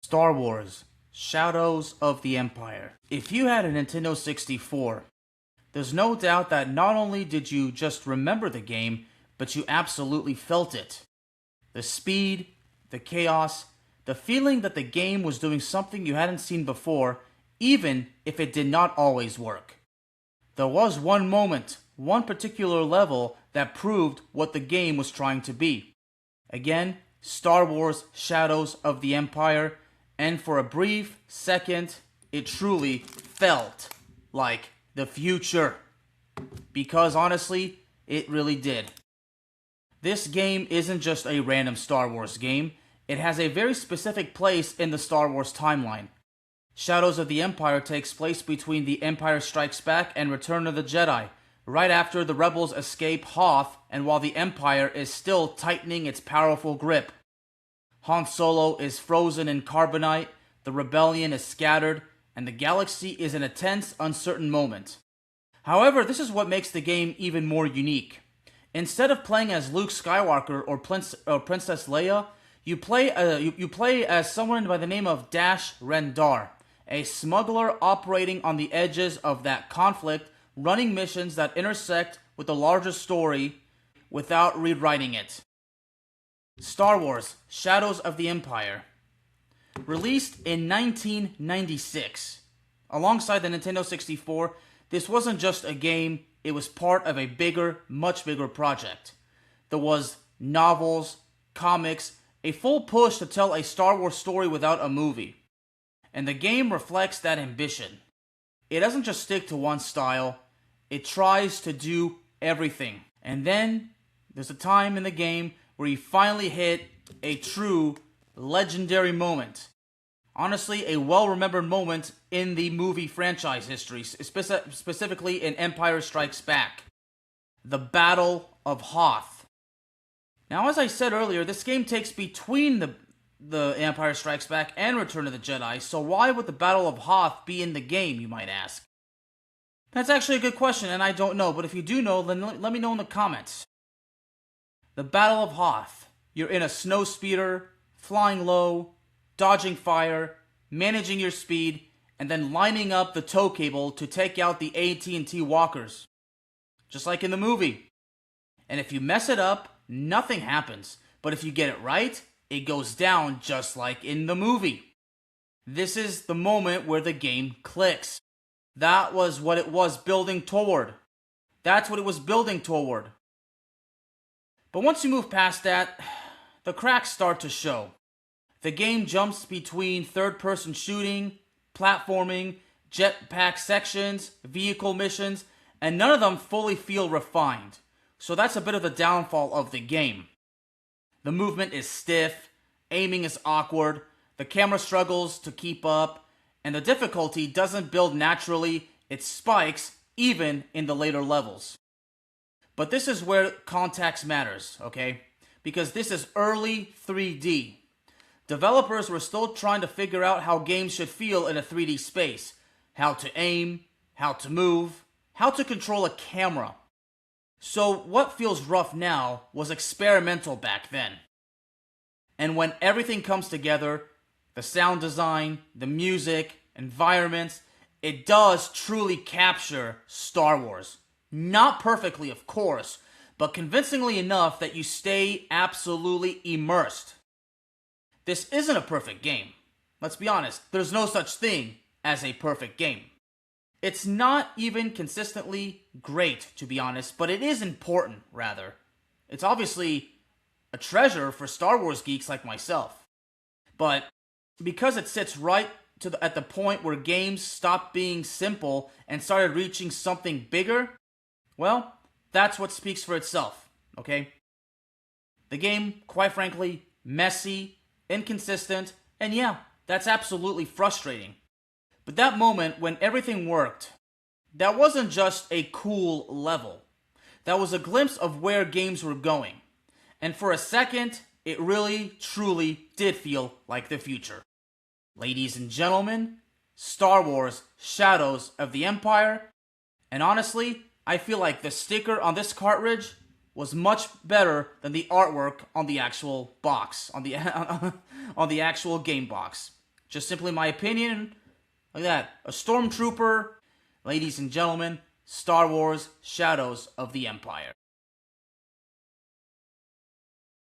Star Wars: Shadows of the Empire. If you had a Nintendo 64, there's no doubt that not only did you just remember the game, but you absolutely felt it. The speed, the chaos, the feeling that the game was doing something you hadn't seen before, even if it did not always work. There was one moment, one particular level that proved what the game was trying to be. Again, Star Wars: Shadows of the Empire, and for a brief second, it truly felt like the future. Because honestly, it really did. This game isn't just a random Star Wars game, it has a very specific place in the Star Wars timeline. Shadows of the Empire takes place between The Empire Strikes Back and Return of the Jedi, right after the Rebels escape Hoth and while the Empire is still tightening its powerful grip. Han Solo is frozen in carbonite, the rebellion is scattered, and the galaxy is in a tense, uncertain moment. However, this is what makes the game even more unique. Instead of playing as Luke Skywalker or Princess Leia, you play as someone by the name of Dash Rendar, a smuggler operating on the edges of that conflict, running missions that intersect with the larger story without rewriting it. Star Wars: Shadows of the Empire. Released in 1996. Alongside the Nintendo 64, this wasn't just a game, it was part of a bigger, much bigger project. There was novels, comics, a full push to tell a Star Wars story without a movie. And the game reflects that ambition. It doesn't just stick to one style, it tries to do everything. And then, there's a time in the game where you finally hit a true legendary moment. Honestly, a well-remembered moment in the movie franchise history, specifically in Empire Strikes Back. The Battle of Hoth. Now, as I said earlier, this game takes between the Empire Strikes Back and Return of the Jedi, so why would the Battle of Hoth be in the game, you might ask? That's actually a good question, and I don't know, but if you do know, then let me know in the comments. The Battle of Hoth. You're in a snowspeeder, flying low, dodging fire, managing your speed, and then lining up the tow cable to take out the AT&T walkers. Just like in the movie. And if you mess it up, nothing happens. But if you get it right, it goes down just like in the movie. This is the moment where the game clicks. That was what it was building toward. That's what it was building toward. But once you move past that, the cracks start to show. The game jumps between third-person shooting, platforming, jetpack sections, vehicle missions, and none of them fully feel refined. So that's a bit of the downfall of the game. The movement is stiff, aiming is awkward, the camera struggles to keep up, and the difficulty doesn't build naturally, it spikes even in the later levels. But this is where context matters, okay? Because this is early 3D. Developers were still trying to figure out how games should feel in a 3D space. How to aim, how to move, how to control a camera. So what feels rough now was experimental back then. And when everything comes together, the sound design, the music, environments, it does truly capture Star Wars. Not perfectly, of course, but convincingly enough that you stay absolutely immersed. This isn't a perfect game. Let's be honest, there's no such thing as a perfect game. It's not even consistently great, to be honest, but it is important, rather. It's obviously a treasure for Star Wars geeks like myself. But because it sits right at the point where games stopped being simple and started reaching something bigger, well, that's what speaks for itself, okay? The game, quite frankly, messy, inconsistent, and yeah, that's absolutely frustrating. But that moment when everything worked, that wasn't just a cool level. That was a glimpse of where games were going. And for a second, it really, truly did feel like the future. Ladies and gentlemen, Star Wars: Shadows of the Empire. And honestly, I feel like the sticker on this cartridge was much better than the artwork on the actual box, on the actual game box. Just simply my opinion. Like that. A stormtrooper. Ladies and gentlemen, Star Wars Shadows of the Empire.